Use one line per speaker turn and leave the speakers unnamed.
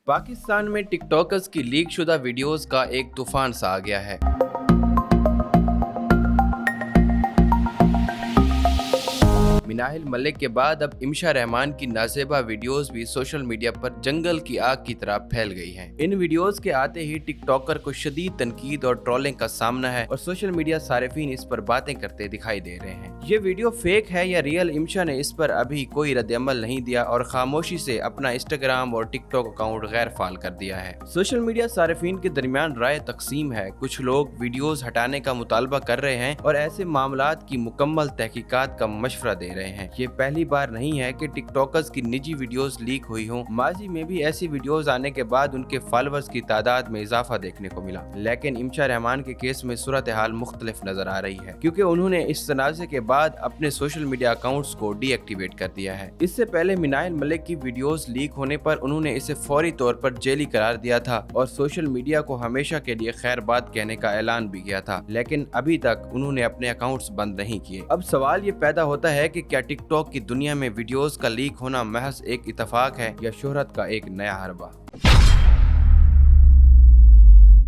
पाकिस्तान में टिकटॉकर्स की लीक शुदा वीडियोस का एक तूफान सा आ गया है। मिनाहिल मलिक के बाद अब इमशा रहमान की नाज़ेबा वीडियोस भी सोशल मीडिया पर जंगल की आग की तरह फैल गई हैं। इन वीडियोस के आते ही टिकटॉकर को शदीद तनकीद और ट्रोलिंग का सामना है और सोशल मीडिया सारिफीन इस पर बातें करते दिखाई दे रहे हैं। ये वीडियो फेक है या रियल, इमशा ने इस पर अभी कोई रद्द-ए-अमल नहीं दिया और खामोशी से अपना इंस्टाग्राम और टिकटॉक अकाउंट गैर फाल कर दिया है। सोशल मीडिया सारिफीन के दरमियान राय तकसीम है। कुछ लोग वीडियोस हटाने का मुतालबा कर रहे हैं और ऐसे मामलात की मुकम्मल तहकीकात का मशवरा दे रहे हैं। ये पहली बार नहीं है कि टिकटॉकर्स की निजी वीडियोस लीक हुई हों। माजी में भी ऐसी वीडियोस आने के बाद उनके फॉलोअर्स की तादाद में इजाफा देखने को मिला, लेकिन इमशा रहमान के केस में सूरत हाल मुख्तलिफ नजर आ रही है, क्योंकि उन्होंने इस तनाज़े के बाद अपने सोशल मीडिया अकाउंट्स को डीएक्टिवेट कर दिया है। इससे पहले मिनाहिल मलिक की वीडियोस लीक होने पर उन्होंने इसे फौरी तौर पर जेली करार दिया था और सोशल मीडिया को हमेशा के लिए खैर बात कहने का ऐलान भी किया था, लेकिन अभी तक उन्होंने अपने अकाउंट्स बंद नहीं किए। अब सवाल ये पैदा होता है कि क्या टिकटॉक की दुनिया में वीडियोस का लीक होना महज एक इत्तेफाक है या शोहरत का एक नया हरबा।